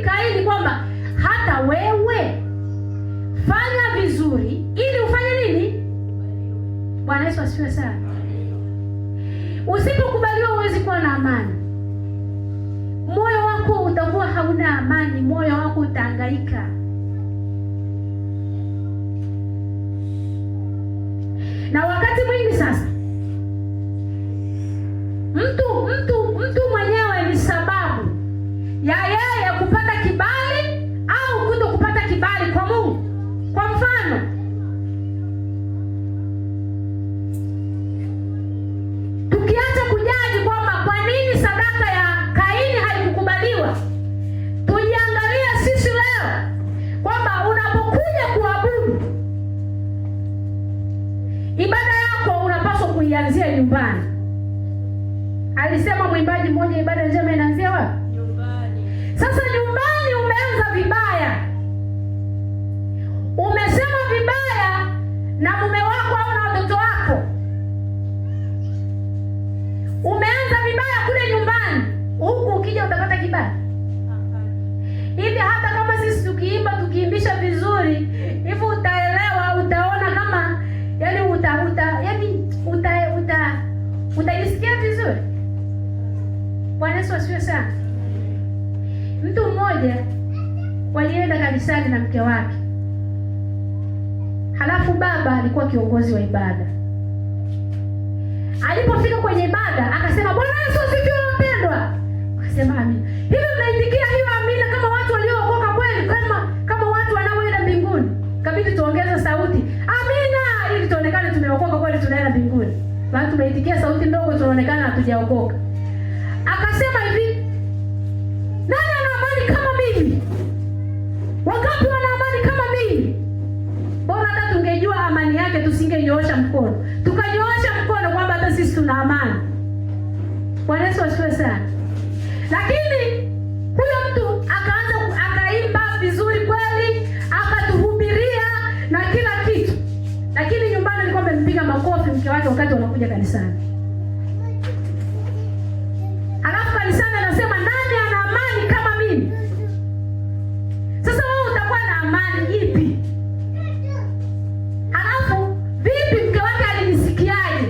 Kaini kwamba hata wewe fanya vizuri ili ufanye nini? Bwana Yesu asifiwe sana. Usipokubaliwa huwezi kuwa na amani. Moyo wako utakuwa hauna amani, moyo wako utahangaika. Na wakati mwingi sasa mtu mwenyewe ni sababu ya yeye kupata kibali au kuto kupata kibali kwa Mungu. Kwa mfano, tukiacha kujaji kwamba kwa nini sadaka ya Kaini haikukubaliwa, tujiangalie sisi leo kwamba unapokuja kuabudu, ibada yako unapaswa kuianzia nyumbani. Alisema mwimbaji mmoja, ibada njema inaanzia wapi? Sasa nyumbani umeanza vibaya, umesema vibaya na mume wako au na watoto wako, umeanza vibaya kule nyumbani, huku ukija utapata kibali hivi? Hata kama sisi tukiimbisha vizuri hivi, utaelewa, utaona kama utajisikia vizuri. Bwana Yesu asifiwe sana. Mtu mmoja walienda kanisani na mke wake, halafu baba alikuwa kiongozi wa ibada. Alipofika kwenye ibada akasema, Bwana Yesu asifiwe wapendwa. Akasema amina. Hivi mnaitikia hiyo amina kama watu waliookoka kweli, kama watu wanaoenda mbinguni? Kabidi tuongeze sauti amina ili tuonekane tumeokoka kweli, tunaenda mbinguni. Basi tumeitikia sauti ndogo, tunaonekana hatujaokoka. Akasema hivi, nani ana amani kama mimi? Wangapi wana amani kama mimi? Bora hata tungejua amani yake tusingenyoosha mkono. Tukanyoosha mkono kwamba hata sisi tuna amani. Bwana Yesu asifiwe sana. Lakini huyo mtu akaimba vizuri kweli, akatuhubiria na kila kitu. Lakini nyumbani alikuwa amempiga makofi mke wake wakati wanakuja kanisani. Alafu kanisani anasema nani ana amani kama mimi? Sasa wewe utakuwa na amani ipi? Alafu vipi mke wake alinisikiaje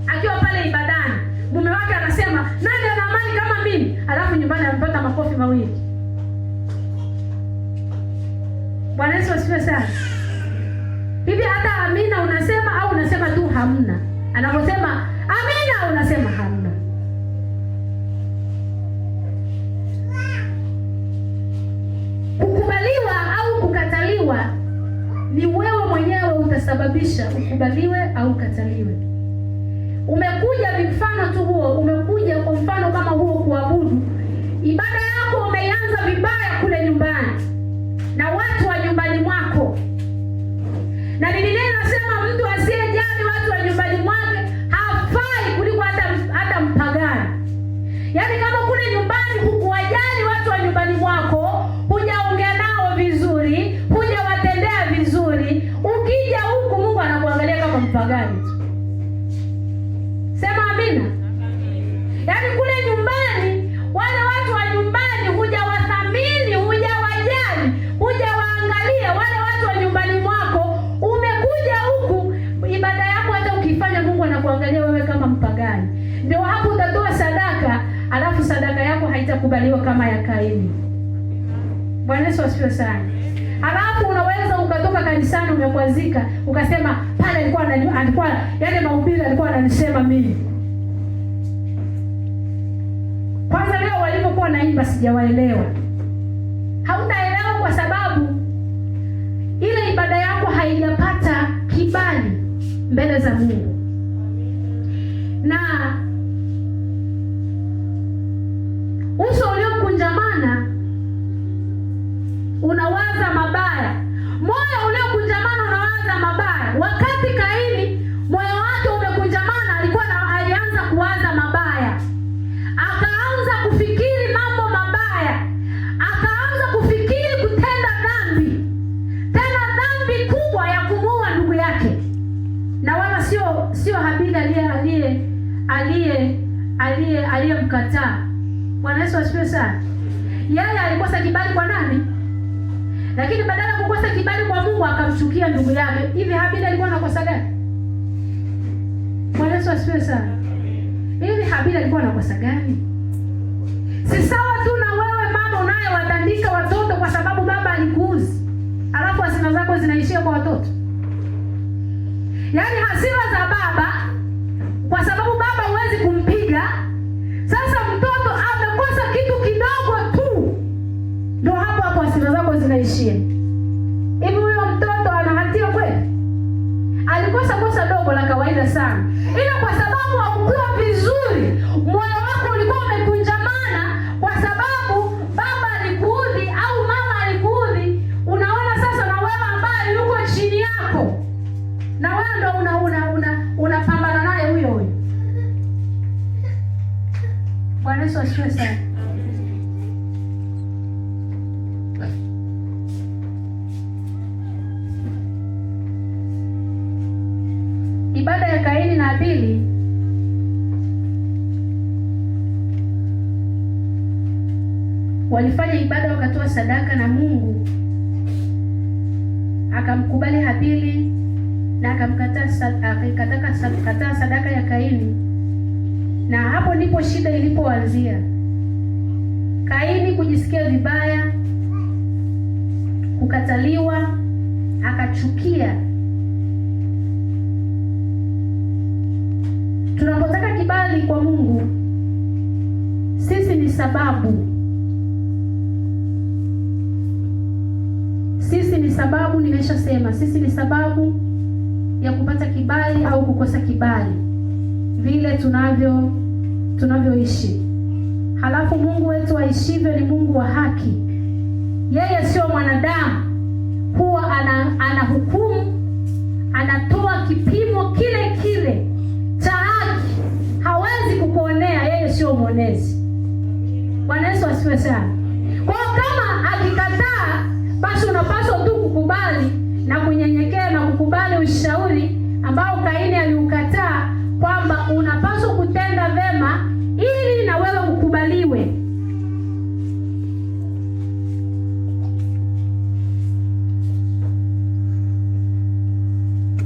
akiwa pale ibadani? Mume wake anasema nani ana amani kama mimi? Alafu nyumbani anapata makofi mawili. Bwana Yesu asifiwe sana. Hivi hata amina unasema au unasema tu hamna? Anaposema amina unasema hamna. Kukubaliwa au kukataliwa ni wewe mwenyewe utasababisha ukubaliwe au ukataliwe. Umekuja mfano tu huo, umekuja kwa mfano kama huo kuabudu. Ibada yako umeianza vibaya kule nyumbani na watu wa nyumbani mwako. Na Biblia inasema mtu asiyejali watu wa nyumbani mwake hafai kuliko hata mpagani. Yaani kama kule nyumbani hukuwajali watu wa nyumbani mwako, hujaongea nao vizuri, hujawatendea vizuri, ukija huku Mungu anakuangalia kama mpagani tu. Sema amina. Yaani kule nyumbani wale watu wa nyumbani hujawathamini, hujawajali, hujawaangalia wale watu wa nyumbani mwako. Umekuja huku ibada yako hata ukifanya Mungu anakuangalia wewe kama mpagani. Ndio hapo utatoa sadaka, alafu sadaka yako haitakubaliwa kama ya Kaini. Bwana Yesu asifiwe sana. Alafu unaweza ukatoka kanisani umekwazika, ukasema pale alikuwa yale mahubiri alikuwa ananisema mimi. Kwanza leo walipokuwa naimba sijawaelewa. Hautaelewa kwa sababu ile ibada yako haijapata kibali mbele za Mungu. Na uso uliokunjamana unawaza mabaya. Moyo uliokunjamana unawaza mabaya. Wakati Kaini moyo wake umekunjamana, alianza kuwaza mabaya. Akaanza kufikiri mambo mabaya. Akaanza kufikiri kutenda dhambi. Tena dhambi kubwa ya kumuua ndugu yake. Na wala sio Habili aliyemkataa. Bwana Yesu asifiwe sana. Yeye alikosa kibali kwa nani? Lakini badala ya kukosa kibali kwa Mungu akamchukia ndugu yake. Hivi Habili alikuwa anakosa gani? Bwana Yesu asifiwe sana. Hivi Habili alikuwa anakosa gani? Si sawa tu na wewe mama unayewatandika watoto kwa sababu baba alikuuzi, alafu hasira zako zinaishia kwa watoto. Yaani hasira za baba kwa sababu baba huwezi kumpiga. Sasa mtoto amekosa kitu kidogo tu, ndio hapo hasira zako zinaishia. Hivi huyo mtoto ana hatia kweli? Alikosa kosa dogo la kawaida sana, ila kwa sababu haukuwa vizuri, moyo wako ulikuwa umekunjamana kwa sababu baba alikuudhi au mama alikuudhi. Unaona sasa na wewe ambaye yuko chini yako, na wewe ndio unapambana naye huyo. Bwana Yesu asifiwe sana. Ibada ya Kaini na Habili walifanya ibada, wakatoa sadaka, na Mungu akamkubali Habili na akakataa sadaka ya Kaini. Na hapo ndipo shida ilipoanzia. Kaini kujisikia vibaya, kukataliwa, akachukia. Tunapotaka kibali kwa Mungu, sisi ni sababu, nimeshasema sisi ni sababu ya kupata kibali au kukosa kibali, vile tunavyoishi. Halafu Mungu wetu aishivyo ni Mungu wa haki. Yeye sio mwanadamu, huwa anahukumu, anatoa kipimo kile kile cha haki. Hawezi kukuonea, yeye sio mwonezi. Bwana Yesu asifiwe sana. Kwa kama akikataa, basi unapaswa tu kukubali na kunyenyekea na kukubali ushauri ambao Kaini aliukataa, kwamba unapaswa kutenda vema ili na wewe ukubaliwe.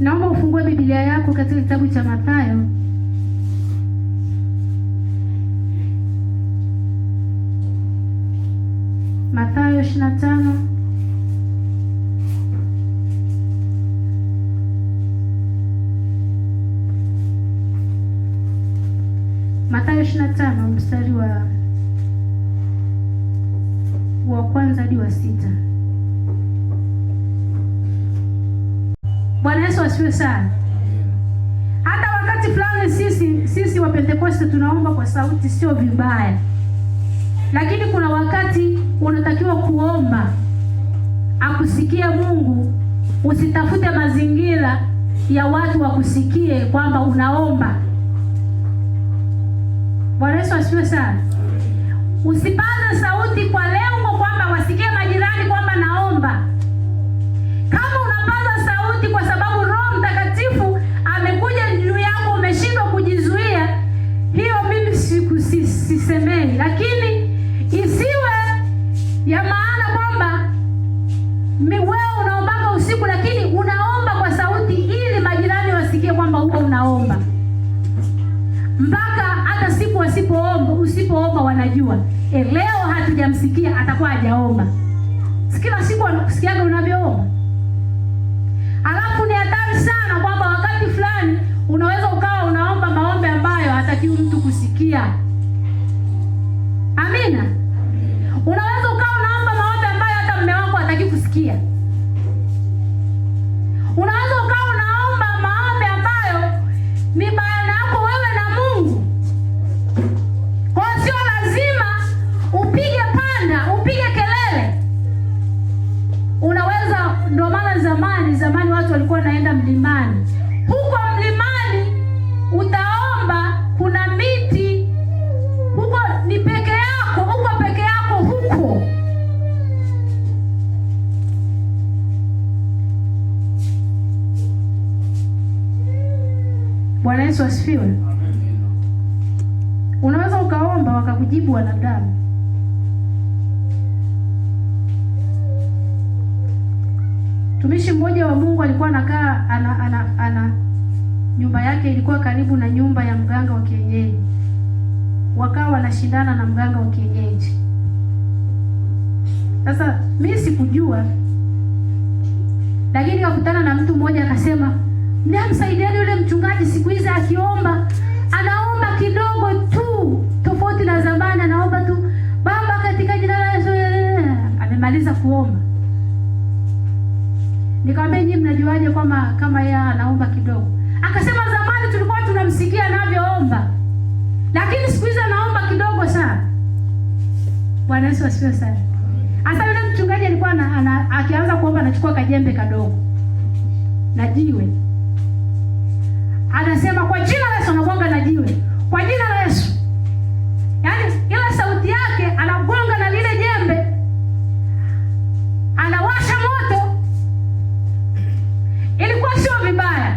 Naomba ufungue Biblia yako katika kitabu cha Mathayo. Mathayo 25. Mathayo 25 mstari wa kwanza hadi wa 6. Bwana Yesu asifiwe sana. Hata wakati fulani sisi wa Pentekoste tunaomba kwa sauti, sio vibaya. Lakini kuna wakati unatakiwa kuomba akusikie Mungu. Usitafute mazingira ya watu wakusikie kwamba unaomba. Bwana Yesu asifiwe sana. Usipaze sauti kwa lengo kwamba wasikie majirani kwamba naomba. Kama unapaza sauti kwa sababu Roho Mtakatifu amekuja juu yako, umeshindwa kujizuia, hiyo mimi sisemei. Lakini isiwe ya maana kwamba wewe unaomba usiku, lakini unaomba kwa sauti ili majirani wasikie kwamba uko unaomba. Mpaka hata siku usipoomba wanajua, leo hatujamsikia, atakuwa hajaomba. Kila siku anakusikiaga unavyoomba. Alafu ni hatari sana kwamba wakati fulani unaweza ukawa unaomba maombi ambayo hatakiwi mtu kusikia. Amina. Unaweza ukawa unaomba maombi ambayo hata mume wako hataki kusikia. Unaweza ukawa unaomba maombi ambayo ni baina yako wewe na Mungu. Kwa sio lazima upige panda, upige kelele. Unaweza, ndio maana zamani watu walikuwa naenda mlimani. Huko mlimani utaomba, kuna miti. Huko ni peke yako, huko peke yako huko. Bwana Yesu asifiwe. Unaweza ukaomba wakakujibu wanadamu. Mtumishi mmoja wa Mungu alikuwa anakaa ana nyumba yake ilikuwa karibu na nyumba ya mganga wa kienyeji. Wakawa wanashindana na mganga wa kienyeji. Sasa mimi sikujua, lakini nikakutana na mtu mmoja akasema, "Msaidieni yule mchungaji, siku hizi akiomba anaomba kidogo tu, tofauti na zamani, anaomba tu Baba katika jina la Yesu." Amemaliza kuomba. Nikamwambia, "Nyinyi mnajuaje kama yeye anaomba kidogo?" Akasema, "Zamani tulikuwa tunamsikia anavyoomba, lakini siku hizi anaomba kidogo sana." Bwana Yesu asifiwe sana. Hasa yule mchungaji alikuwa akianza kuomba anachukua kajembe kadogo na jiwe. Anasema, "Kwa jina la Yesu," anagonga na jiwe. "Kwa jina la Yesu." Yaani ile sauti yake anagonga na lile jembe. Anawasha moto. Ilikuwa sio vibaya.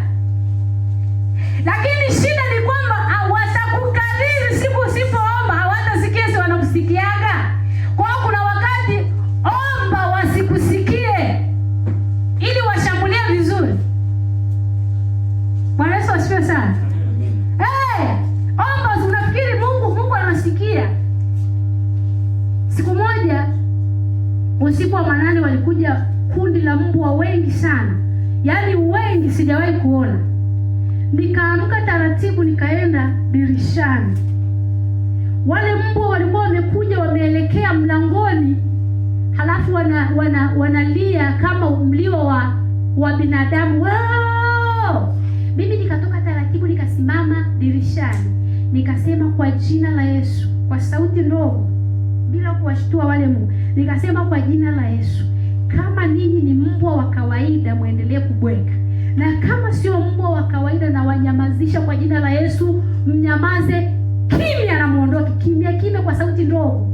Lakini shida ni kwamba watakukadiri siku usipoomba, hawatasikia, si wanakusikiaga. Kwa hiyo kuna wakati omba wasikusikie ili washambulie vizuri. Bwana Yesu asifiwe sana. Omba unafikiri Mungu anasikia. Siku moja usiku wa manane walikuja kundi la mbwa wengi sana. Yaani wengi sijawahi kuona. Nikaamka taratibu nikaenda dirishani. Wale mbwa walikuwa wamekuja wameelekea mlangoni. Halafu wanalia kama mlio wa binadamu. Wow! Mimi nikatoka taratibu nikasimama dirishani. Nikasema, "Kwa jina la Yesu," kwa sauti ndogo bila kuwashtua wale mbwa. Nikasema, "Kwa jina la Yesu, kama ninyi ni mbwa wa kawaida muendelee kubweka. Na kama sio mbwa wa kawaida na wanyamazisha kwa jina la Yesu, mnyamaze kimya na muondoke." Kimya kwa sauti ndogo.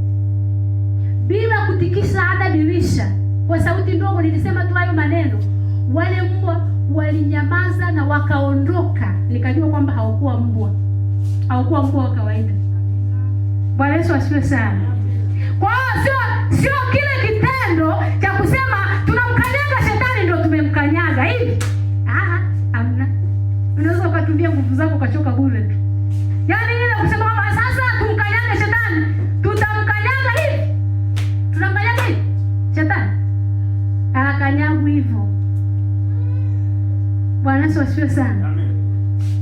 Bila kutikisa hata dirisha. Kwa sauti ndogo nilisema tu hayo maneno. Wale mbwa walinyamaza na wakaondoka. Nikajua kwamba haukuwa mbwa wa kawaida. Bwana Yesu asifiwe sana. Kwa hiyo sio kile kitendo cha kusema tunamkanyaga shetani ndio tumemkanyaga hivi. Hamna. Unaweza ukatumia nguvu zako ukachoka bure tu. Yaani ile kusema kwamba sasa tumkanyaga shetani, tutamkanyaga hivi. Tunamkanyaga hivi shetani. Hakanyagu hivyo. Bwana Yesu asifiwe sana.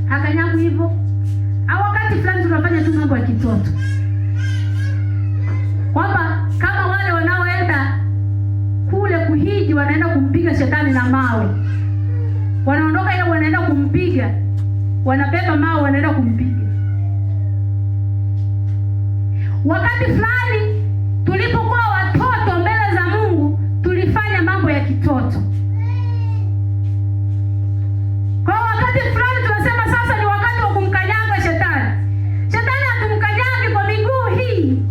Hakanyagu hivyo. Au wakati fulani tunafanya tu mambo ya kitoto. Kwamba kama wale wanaoenda kule kuhiji wanaenda kumpiga shetani na mawe. Wanaondoka ile wanaenda kumpiga. Wanabeba mawe wanaenda kumpiga. Wakati fulani tulipokuwa watoto mbele za Mungu tulifanya mambo ya kitoto. Kwa wakati fulani tunasema sasa ni wakati wa kumkanyaga shetani. Shetani hatumkanyagi kwa miguu hii.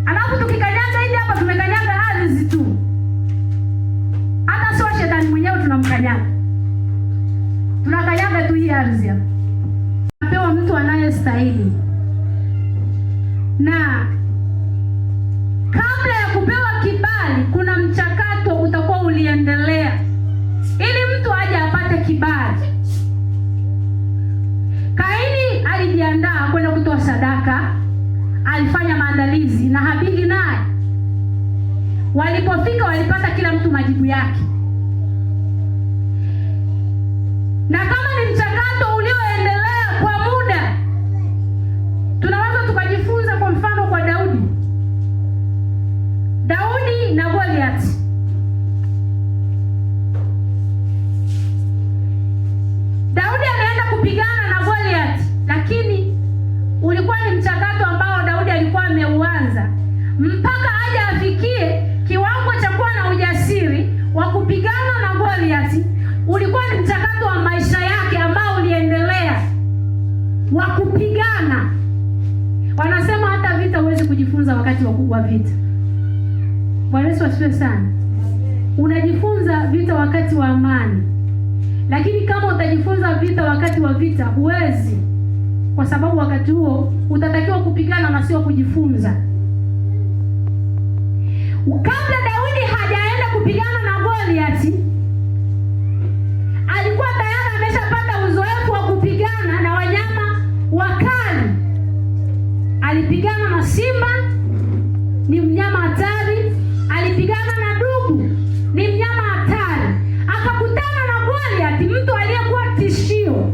Alafu tukikanyaga hivi hapa tumekanyaga ardhi tu. Hata sio shetani mwenyewe tunamkanyaga. Tunakanyaga tu hii ardhi hapa. Napewa mtu anayestahili. Na kabla ya kupewa kibali kuna mchakato utakuwa uliendelea ili mtu aje apate kibali. Kaini alijiandaa kwenda kutoa sadaka, alifanya maandalizi na Habili naye. Walipofika walipata kila mtu majibu yake. Na kama ni mchakato ulioendelea kwa muda, tunaweza tukajifunza kwa mfano kwa Daudi na Goliath. Daudi alienda kupigana na Goliath, lakini ulikuwa ni mchakato ambao Daudi alikuwa ameuanza mpaka aje afikie kiwango cha kuwa na ujasiri wa kupigana na Goliath. Ulikuwa ni mchakato wa maisha yake ambao uliendelea wa kupigana. Wanasema hata vita huwezi kujifunza wakati wa vita. Bwana Yesu asifiwe sana. Unajifunza vita wakati wa amani. Lakini kama utajifunza vita wakati wa vita huwezi. Kwa sababu wakati huo utatakiwa kupigana na sio kujifunza. kabla Daudi hajaenda kupigana na Goliathi, alikuwa tayari ameshapata uzoefu wa kupigana na wanyama wakali. Alipigana na simba, ni mnyama hatari. Alipigana na dubu, ni mnyama hatari. Akakutana na Goliathi, mtu aliyekuwa tishio.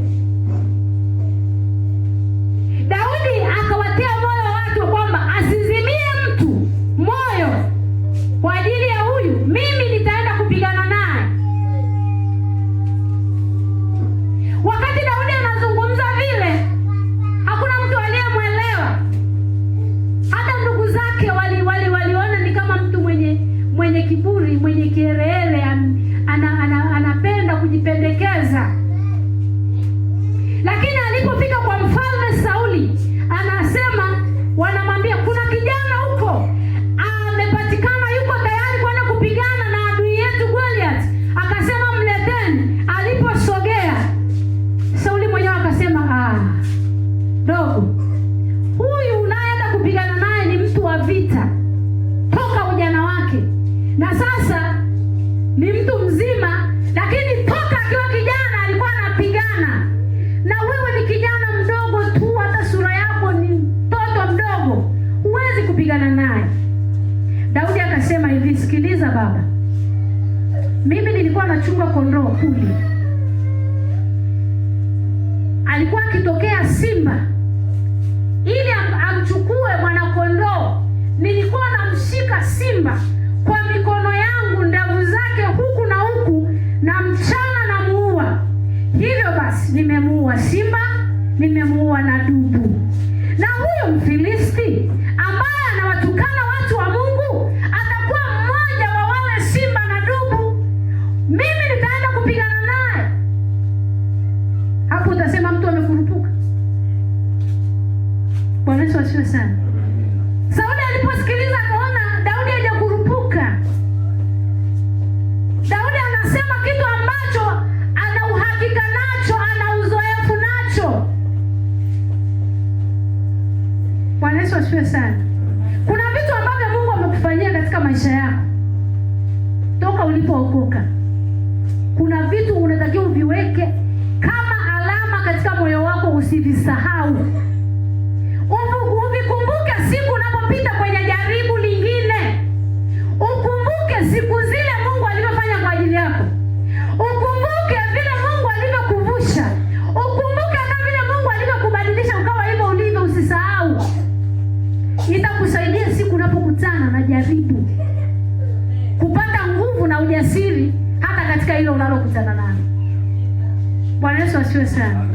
Daudi akawatia moyo watu kwamba asizimie mtu moyo kwa ajili ya huyu, mimi nitaenda kupigana naye. Wakati Daudi anazungumza vile, hakuna mtu aliyemwelewa. Hata ndugu zake waliona ni kama mtu mwenye kiburi, mwenye kiherehere, anapenda kujipendekeza. Lakini alipofika kwa mfalme Sauli, anasema wanamwambia kuna kijana huko amepatikana, yuko tayari kwenda kupigana na adui yetu Goliath. Akasema mleteni. Aliposogea, Sauli mwenyewe akasema, dogo, huyu unaenda kupigana naye ni mtu wa vita toka ujana wake, na sasa ni mtu mzima, lakini toka akiwa kijana alikuwa anapigana na wewe. Ni kijana mdogo tu, hata sura yako ni mtoto mdogo, huwezi kupigana naye. Daudi akasema hivi, sikiliza baba, mimi nilikuwa nachunga kondoo kuli. Alikuwa akitokea simba ili amchukue mwana kondoo, nilikuwa namshika simba kwa mikono yangu, ndevu zake huku na huku, na mchana namuua. Hivyo basi nimemuua simba, nimemuua na dubu. Na huyo Mfilisti ambaye anawatukana watu wa Mungu atakuwa mmoja wa wale simba na dubu. Mimi nitaenda kupigana naye. Hapo utasema mtu amekurupuka. Bwana Yesu asifiwe sana. Sauli aliposikiliza akaona Daudi hajakurupuka. Daudi anasema kitu ambacho ana uhakika nacho, ana uzoefu nacho. Bwana Yesu asifiwe sana. Kuna vitu ambavyo Mungu amekufanyia katika maisha yako toka ulipookoka. Kuna vitu unatakiwa uviweke kama alama katika moyo wako, usivisahau. Uvikumbuke siku unapopita kwenye jaribu lingine. Ukumbuke siku zile Mungu alivyofanya kwa ajili yako. Ukumbuke vile Mungu alivyokuvusha. Ukumbuke hata vile Mungu alivyokubadilisha ukawa hivyo ulivyo, usisahau. Itakusaidia siku unapokutana na jaribu kupata nguvu na ujasiri hata katika hilo unalokutana nalo. Bwana Yesu asifiwe sana.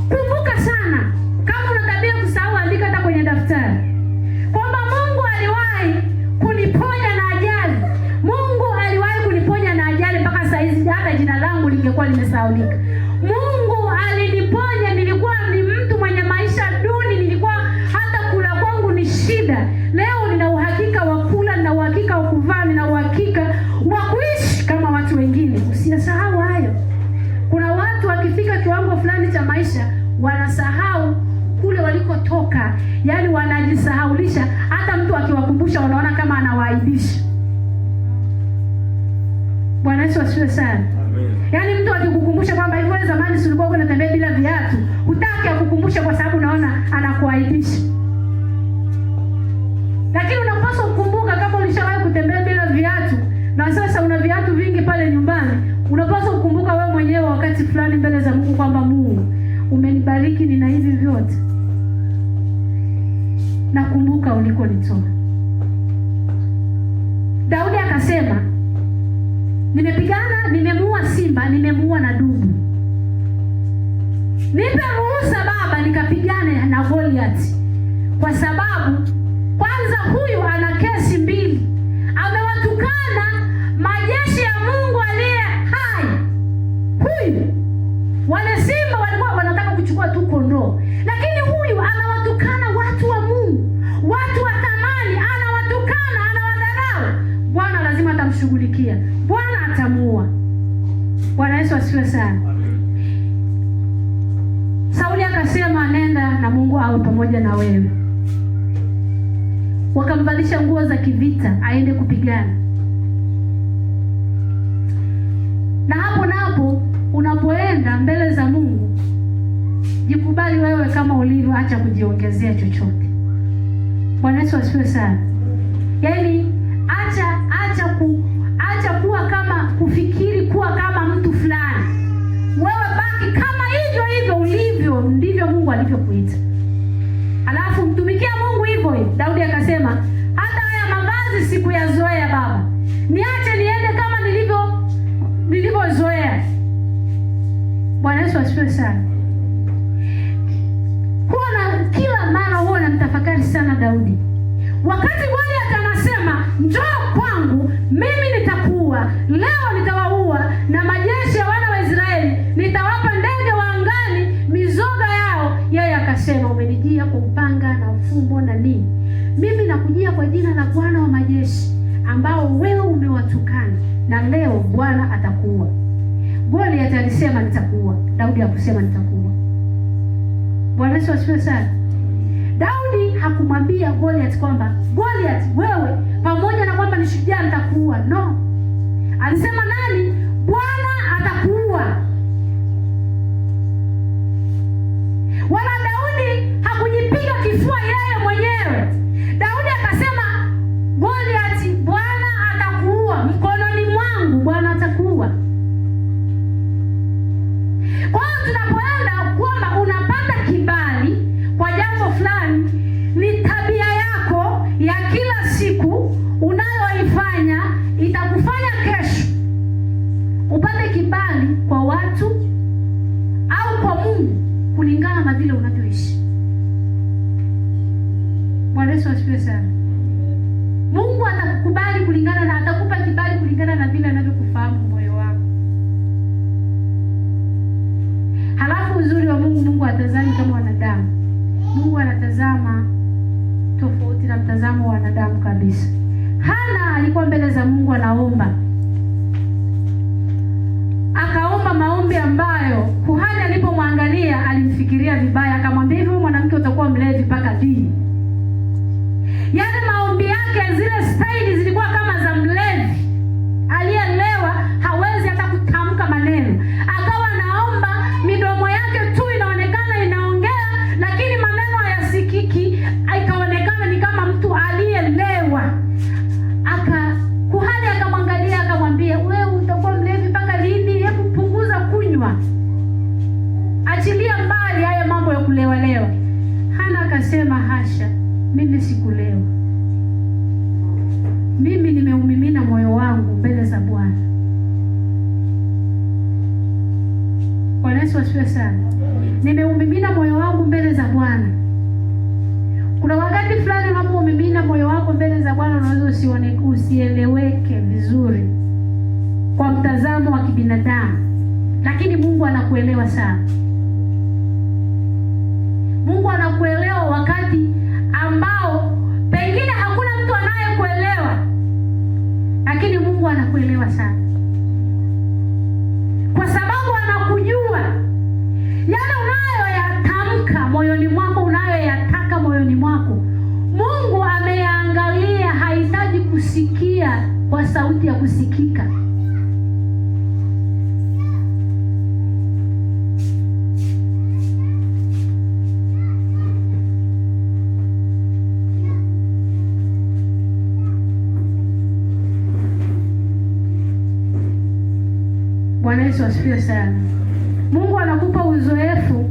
Kumbuka sana, kama una tabia kusahau, andika hata kwenye daftari kwamba Mungu aliwahi kuniponya na ajali. Mungu aliwahi kuniponya na ajali mpaka saa hizi hata jina langu lingekuwa limesahaulika. Mungu aliniponya, nilikuwa ni mtu mwenye maisha duni, nilikuwa hata kula kwangu ni shida. Leo nina uhakika wa kula, nina uhakika wa kuvaa, nina uhakika wa kuishi kama watu wengine. Usiyasahau hayo. Kuna watu wakifika kiwango fulani cha maisha wanasahau kule walikotoka, yaani wanajisahaulisha. Hata mtu akiwakumbusha wanaona kama anawaaibisha. Bwana Yesu asifiwe sana. Yaani mtu akikukumbusha kwamba hivyo wewe zamani ulikuwa unatembea bila viatu, hutaki akukumbusha kwa sababu unaona anakuaibisha. Lakini unapaswa kukumbuka kama ulishawahi kutembea bila viatu na sasa una viatu vingi pale nyumbani, unapaswa kukumbuka wewe mwenyewe wakati fulani mbele za Mungu kwamba Mungu umenibariki, nina hivi vyote. Nakumbuka ulikonitoa. Daudi akasema, nimepigana, nimemuua simba, nimemuua na dubu. Nipe ruhusa baba nikapigane na Goliath, kwa sababu kwanza huyu ana kesi mbili. Amewatukana majeshi ya Mungu aliye hai. Huyu, wale simba walikuwa wanataka kuchukua tu kondoo, lakini huyu anawatukana watu wa Mungu, watu wa thamani, anawatukana, anawadharau. Bwana lazima atamshughulikia. Bwana atamuua. Bwana Yesu asifiwe sana. Sauli akasema, nenda na Mungu awe pamoja na wewe. wakamvalisha nguo za kivita aende kupigana. Na hapo napo unapoenda mbele za Mungu, jikubali wewe kama ulivyo, acha kujiongezea chochote. Bwana Yesu asifiwe sana. Yaani acha kuwa kama kufikiri kuwa kama mtu fulani. Wewe baki kama hivyo hivyo ulivyo, ndivyo Mungu alivyokuita. Alafu mtumikia Mungu hivyo hivyo. Daudi akasema, hata haya mavazi sikuyazoea Baba. Niache niende kama nilivyozoea. Bwana Yesu asifiwe sana. Kila mara huwa namtafakari sana Daudi. Wakati Goliath anasema, njoo kwangu, mimi nitakuua, leo nitawaua na majeshi ya wana wa Israeli, nitawapa ndege wa angani mizoga yao. Yeye akasema, umenijia kwa upanga na ufumbo na nini? Mimi nakujia kwa jina la Bwana wa majeshi ambao wewe umewatukana, na leo Bwana atakuua. Goliath alisema nitakuua, Daudi hakusema nitakuua. Bwana Yesu asifiwe sana. Daudi hakumwambia Goliath kwamba Goliath, wewe pamoja na kwamba ni shujaa nitakuua. No. Alisema nani? Bwana atakuua. Wala Daudi hakujipiga kifua yeye mwenyewe. Daudi akasema, Goliath, Bwana atakuua, mkononi mwangu Bwana atakuua. Kwa hiyo tunapoenda kwamba unapata kibali kwa jambo fulani, ni tabia yako ya kila siku unayoifanya itakufanya kesho upate kibali kwa watu au kwa Mungu kulingana na vile unavyoishi. Bwana Yesu asifiwe sana. Mungu atakukubali kulingana na, atakupa kibali kulingana na vile anavyokufahamu moyo wako. Halafu uzuri wa Mungu hatazami kama wanadamu. Mungu anatazama tofauti na mtazamo wa wanadamu kabisa. Hana alikuwa mbele za Mungu anaomba. Akaomba maombi ambayo kuhani alipomwangalia alimfikiria vibaya, akamwambia, hivi mwanamke utakuwa mlevi mpaka lini? Yaani maombi yake zile staili zilikuwa kama za mlevi. Aliyelewa hawezi hata kutamka maneno. Akawa anaomba, midomo yake tu inaonekana inaongea, lakini maneno hayasikiki. Ikaonekana ni kama mtu aliyelewa. Kuhani akamwangalia akamwambia, wewe utakuwa mlevi mpaka lini? Hebu punguza kunywa. Achilia mbali haya mambo ya kulewa lewa. Hana akasema, hasha, mimi sikulewa. Mimi nimeumimina moyo wangu mbele za Bwana. Bwana Yesu asifiwe sana. Nimeumimina moyo wangu mbele za Bwana. Kuna wakati fulani unapoumimina moyo wako mbele za Bwana unaweza usieleweke vizuri kwa mtazamo wa kibinadamu, lakini Mungu anakuelewa sana. Mungu anakuelewa wakati ambao pengine hakuna mtu anayekuelewa, lakini Mungu anakuelewa sana, kwa sababu anakujua yale unayoyatamka moyoni mwako, unayoyataka moyoni mwako. Mungu ameangalia, hahitaji kusikia kwa sauti ya kusikika. Bwana Yesu asifiwe sana. Mungu anakupa uzoefu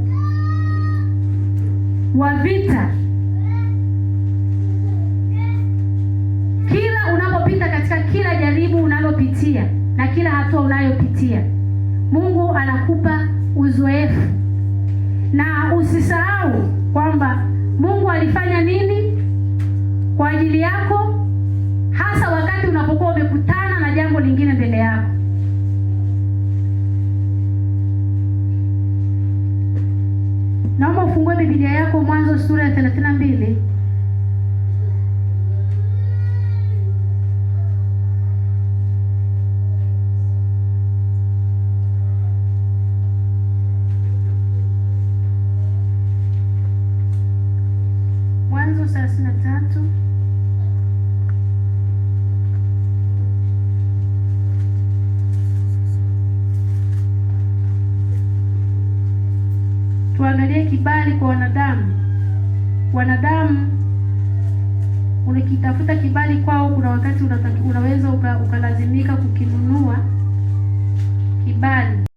wa vita kila unapopita, katika kila jaribu unalopitia na kila hatua unayopitia. Mungu anakupa uzoefu, na usisahau kwamba Mungu alifanya nini kwa ajili yako, hasa wakati unapokuwa umekutana na jambo lingine mbele yako. Naomba ufungue Biblia yako Mwanzo sura ya 32. Mwanzo 33 tuangalie kibali kwa wanadamu. Wanadamu unakitafuta kibali kwao, kuna wakati unaweza ukalazimika kukinunua kibali.